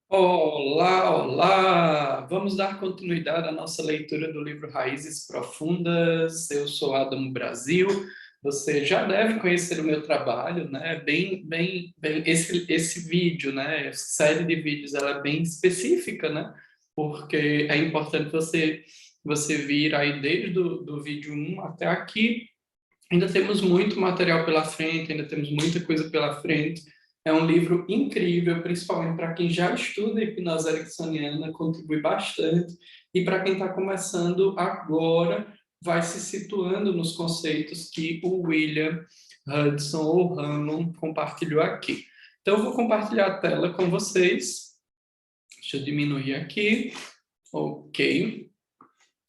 Olá, olá! Vamos dar continuidade à nossa leitura do livro Raízes Profundas. Eu sou Adamo Brasil. Você já deve conhecer o meu trabalho, né? Bem, esse vídeo, né? Essa série de vídeos, ela é bem específica, né? Porque é importante você vir aí desde do vídeo um até aqui. Ainda temos muito material pela frente, ainda temos muita coisa pela frente. É um livro incrível, principalmente para quem já estuda hipnose ericksoniana, contribui bastante. E para quem está começando agora, vai se situando nos conceitos que o William Hudson ou Hanlon compartilhou aqui. Então, eu vou compartilhar a tela com vocês. Deixa eu diminuir aqui. Ok.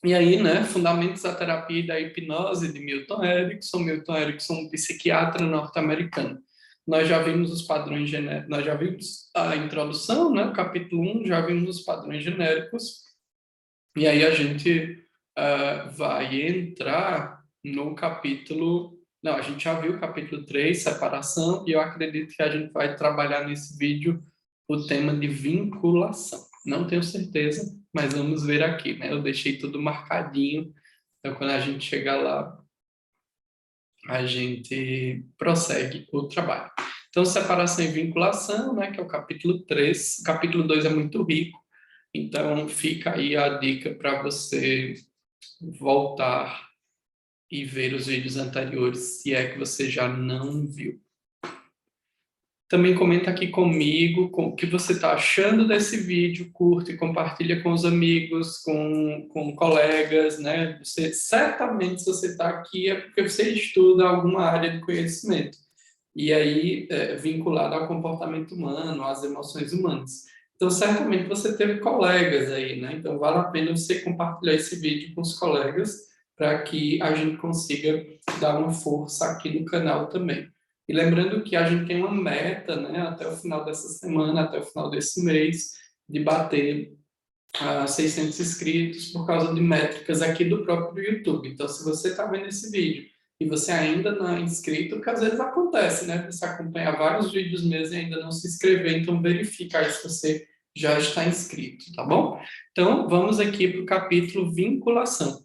E aí, né, Fundamentos da Terapia e da Hipnose, de Milton Erickson. Milton Erickson, um psiquiatra norte-americano. Nós já vimos os padrões genéricos, nós já vimos a introdução, né, o capítulo 1, já vimos os padrões genéricos, e aí a gente vai entrar no capítulo... Não, a gente já viu o capítulo 3, separação, e eu acredito que a gente vai trabalhar nesse vídeo o tema de vinculação. Não tenho certeza, mas vamos ver aqui, né? Eu deixei tudo marcadinho, então quando a gente chegar lá, a gente prossegue o trabalho. Então, separação e vinculação, né, que é o capítulo 3. O capítulo 2 é muito rico, então fica aí a dica para você voltar e ver os vídeos anteriores, se é que você já não viu. Também comenta aqui comigo o que você está achando desse vídeo, curte e compartilha com os amigos, com colegas, né? Certamente, se você está aqui, é porque você estuda alguma área de conhecimento. E aí, vinculado ao comportamento humano, às emoções humanas. Então, certamente você teve colegas aí, né? Então, vale a pena você compartilhar esse vídeo com os colegas para que a gente consiga dar uma força aqui no canal também. E lembrando que a gente tem uma meta, né, até o final dessa semana, até o final desse mês, de bater 600 inscritos por causa de métricas aqui do próprio YouTube. Então, se você está vendo esse vídeo e você ainda não é inscrito, que às vezes acontece, né? Você acompanha vários vídeos meus e ainda não se inscrever, então verifica aí se você já está inscrito, tá bom? Então, vamos aqui para o capítulo vinculação.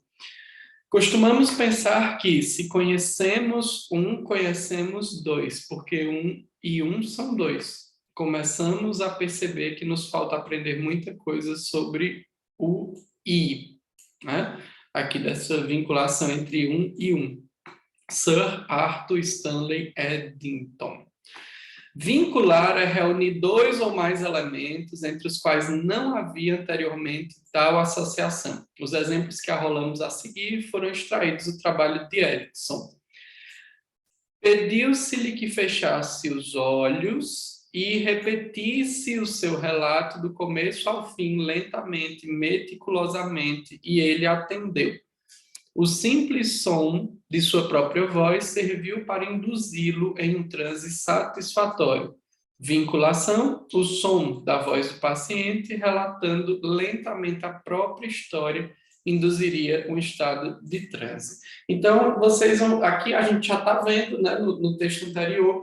Costumamos pensar que, se conhecemos um, conhecemos dois, porque um e um são dois. Começamos a perceber que nos falta aprender muita coisa sobre o I, né? Aqui dessa vinculação entre um e um. Sir Arthur Stanley Eddington. Vincular é reunir dois ou mais elementos entre os quais não havia anteriormente tal associação. Os exemplos que arrolamos a seguir foram extraídos do trabalho de Erickson. Pediu-se-lhe que fechasse os olhos e repetisse o seu relato do começo ao fim, lentamente, meticulosamente, e ele atendeu. O simples som de sua própria voz serviu para induzi-lo em um transe satisfatório. Vinculação, o som da voz do paciente relatando lentamente a própria história induziria um estado de transe. Então, vocês vão, aqui a gente já está vendo, né, no texto anterior,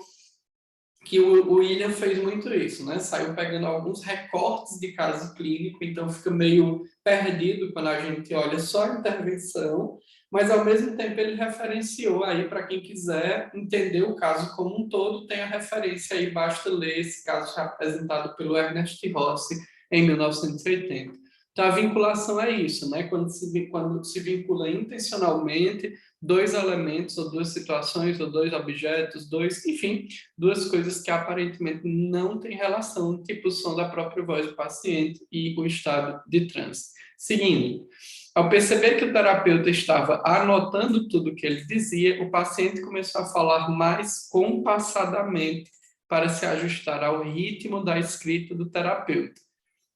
que o William fez muito isso, né? Saiu pegando alguns recortes de caso clínico, então fica meio perdido quando a gente olha só a intervenção, mas ao mesmo tempo ele referenciou aí para quem quiser entender o caso como um todo, tem a referência aí, basta ler esse caso já apresentado pelo Ernest Rossi em 1980. Então a vinculação é isso, né? Quando se vincula intencionalmente dois elementos, ou duas situações, ou dois objetos, enfim, duas coisas que aparentemente não têm relação, tipo o som da própria voz do paciente e o estado de transe. Seguindo, ao perceber que o terapeuta estava anotando tudo o que ele dizia, o paciente começou a falar mais compassadamente para se ajustar ao ritmo da escrita do terapeuta.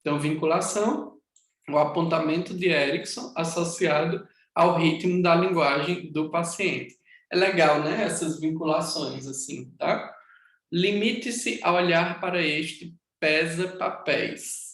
Então, vinculação, o apontamento de Erickson associado ao ritmo da linguagem do paciente. É legal, né? Essas vinculações, assim, tá? Limite-se a olhar para este pesa-papéis.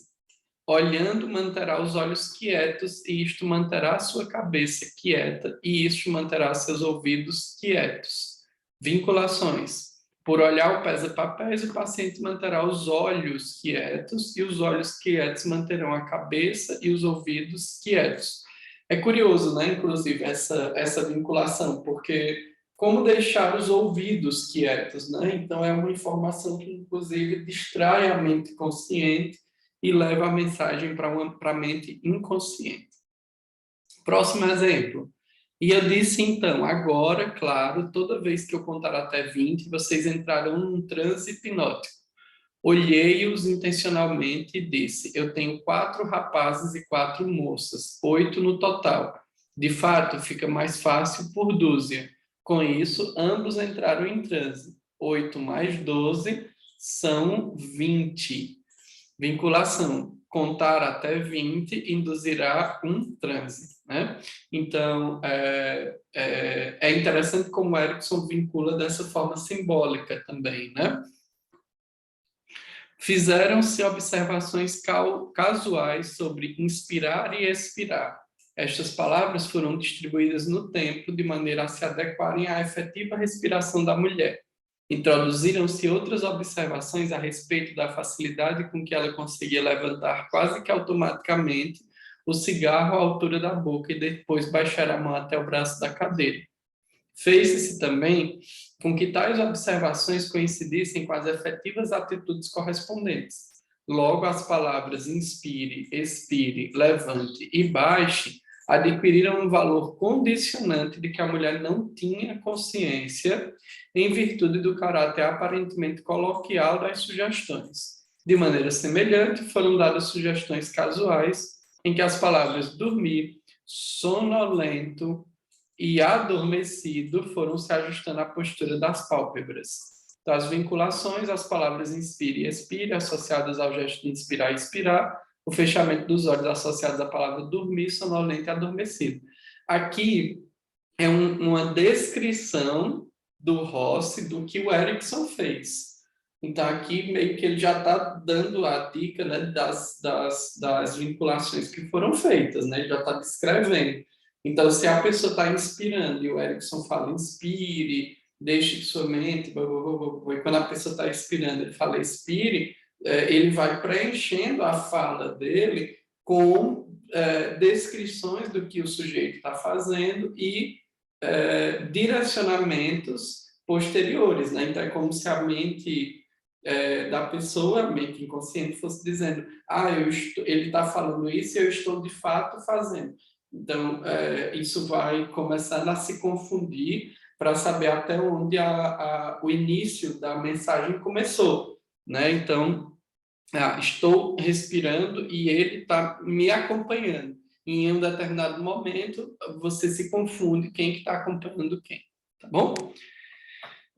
Olhando, manterá os olhos quietos, e isto manterá sua cabeça quieta, e isto manterá seus ouvidos quietos. Vinculações. Por olhar o pesa-papéis, o paciente manterá os olhos quietos e os olhos quietos manterão a cabeça e os ouvidos quietos. É curioso, né, inclusive, essa vinculação, porque como deixar os ouvidos quietos, né? Então, é uma informação que, inclusive, distrai a mente consciente e leva a mensagem para a mente inconsciente. Próximo exemplo. E eu disse, então, agora, claro, toda vez que eu contar até 20, vocês entrarão num transe hipnótico. Olhei-os intencionalmente e disse, eu tenho 4 rapazes e 4 moças, 8 no total. De fato, fica mais fácil por dúzia. Com isso, ambos entraram em transe. 8 mais 12 são 20. Vinculação. Contar até 20 induzirá um transe, né? Então, é interessante como Erickson vincula dessa forma simbólica também, né? Fizeram-se observações casuais sobre inspirar e expirar. Estas palavras foram distribuídas no tempo de maneira a se adequarem à efetiva respiração da mulher. Introduziram-se outras observações a respeito da facilidade com que ela conseguia levantar quase que automaticamente o cigarro à altura da boca e depois baixar a mão até o braço da cadeira. Fez-se também com que tais observações coincidissem com as efetivas atitudes correspondentes. Logo, as palavras inspire, expire, levante e baixe adquiriram um valor condicionante de que a mulher não tinha consciência em virtude do caráter aparentemente coloquial das sugestões. De maneira semelhante, foram dadas sugestões casuais em que as palavras dormir, sonolento e adormecido foram se ajustando à postura das pálpebras. Então, as vinculações, as palavras inspire e expire, associadas ao gesto de inspirar e expirar, o fechamento dos olhos associados à palavra dormir, sonolento e adormecido. Aqui é uma descrição do Rossi do que o Erickson fez. Então, aqui meio que ele já está dando a dica, né, das vinculações que foram feitas, né? Ele já está descrevendo. Então, se a pessoa está inspirando e o Erickson fala inspire, deixe que sua mente, e quando a pessoa está expirando, ele fala expire, ele vai preenchendo a fala dele com descrições do que o sujeito está fazendo e direcionamentos posteriores, né? Então, é como se a mente da pessoa, a mente inconsciente, fosse dizendo, ele está falando isso e eu estou de fato fazendo. Então, isso vai começando a se confundir para saber até onde o início da mensagem começou, né? Então, estou respirando e ele está me acompanhando. Em um determinado momento, você se confunde quem que está acompanhando quem, tá bom?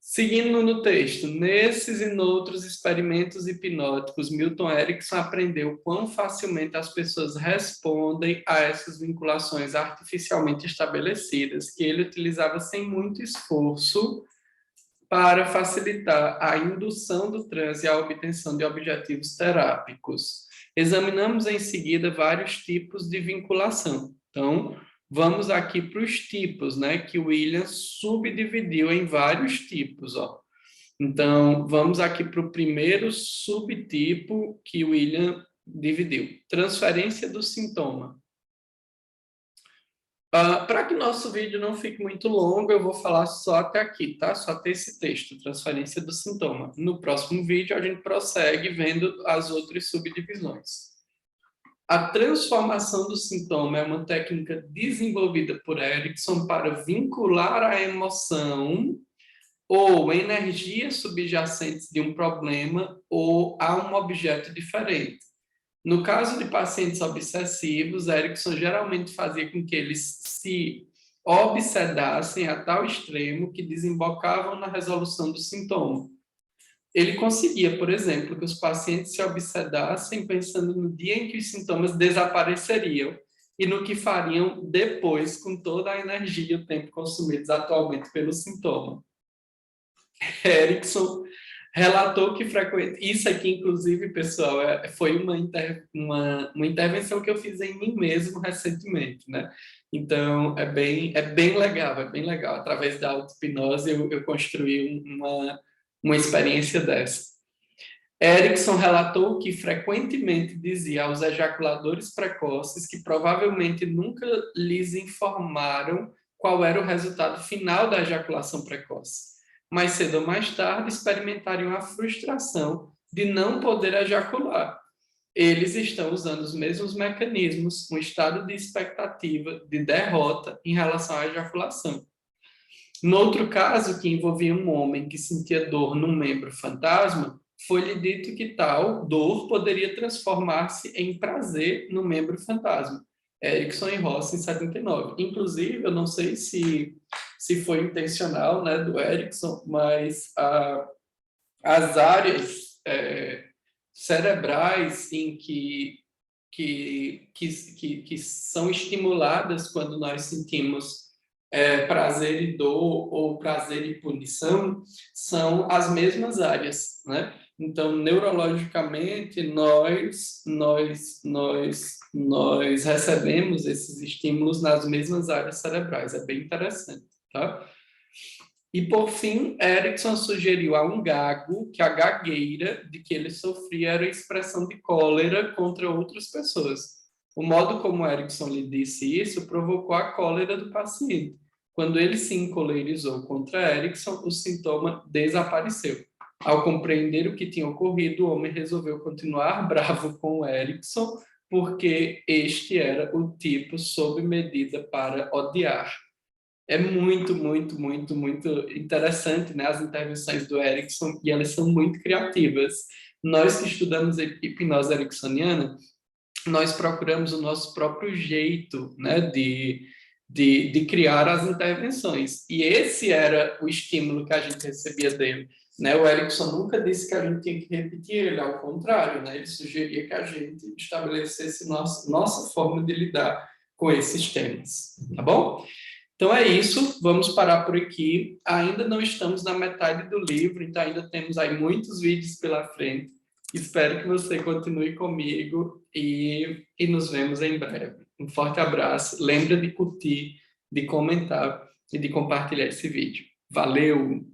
Seguindo no texto, nesses e noutros experimentos hipnóticos, Milton Erickson aprendeu quão facilmente as pessoas respondem a essas vinculações artificialmente estabelecidas, que ele utilizava sem muito esforço para facilitar a indução do transe e a obtenção de objetivos terápicos. Examinamos em seguida vários tipos de vinculação. Então, vamos aqui para os tipos, né, que o William subdividiu em vários tipos, ó. Então, vamos aqui para o primeiro subtipo que o William dividiu: transferência do sintoma. Para que nosso vídeo não fique muito longo, eu vou falar só até aqui, tá? Só até esse texto, transferência do sintoma. No próximo vídeo, a gente prossegue vendo as outras subdivisões. A transformação do sintoma é uma técnica desenvolvida por Erickson para vincular a emoção ou energias subjacentes de um problema ou a um objeto diferente. No caso de pacientes obsessivos, Erickson geralmente fazia com que eles se obsedassem a tal extremo que desembocavam na resolução do sintoma. Ele conseguia, por exemplo, que os pacientes se obsedassem pensando no dia em que os sintomas desapareceriam e no que fariam depois com toda a energia e o tempo consumidos atualmente pelo sintoma. Erickson relatou que frequente... Isso aqui, inclusive, pessoal, foi uma intervenção que eu fiz em mim mesmo recentemente, né? Então, é bem legal, é bem legal. Através da auto-hipnose, eu construí uma experiência dessa. Erickson relatou que frequentemente dizia aos ejaculadores precoces que provavelmente nunca lhes informaram qual era o resultado final da ejaculação precoce. Mais cedo ou mais tarde experimentariam a frustração de não poder ejacular. Eles estão usando os mesmos mecanismos, um estado de expectativa, de derrota em relação à ejaculação. No outro caso, que envolvia um homem que sentia dor num membro fantasma, foi-lhe dito que tal dor poderia transformar-se em prazer no membro fantasma. Erickson e Ross, em 79. Inclusive, eu não sei se foi intencional, né, do Erickson, mas as áreas cerebrais em que são estimuladas quando nós sentimos prazer e dor ou prazer e punição são as mesmas áreas, né? Então, neurologicamente, nós recebemos esses estímulos nas mesmas áreas cerebrais. É bem interessante, tá? E, por fim, Erickson sugeriu a um gago que a gagueira de que ele sofria era a expressão de cólera contra outras pessoas. O modo como Erickson lhe disse isso provocou a cólera do paciente. Quando ele se encolerizou contra Erickson, o sintoma desapareceu. Ao compreender o que tinha ocorrido, o homem resolveu continuar bravo com Erickson, porque este era o tipo sob medida para odiar. É muito, muito, muito, muito interessante, né, as intervenções do Erickson, e elas são muito criativas. Nós que estudamos hipnose ericksoniana, nós procuramos o nosso próprio jeito, né, de criar as intervenções. E esse era o estímulo que a gente recebia dele. Né? O Erickson nunca disse que a gente tinha que repetir ele, ao contrário, né? Ele sugeria que a gente estabelecesse nossa forma de lidar com esses temas. Tá bom? Então é isso, vamos parar por aqui. Ainda não estamos na metade do livro, então ainda temos aí muitos vídeos pela frente. Espero que você continue comigo e nos vemos em breve. Um forte abraço. Lembra de curtir, de comentar e de compartilhar esse vídeo. Valeu!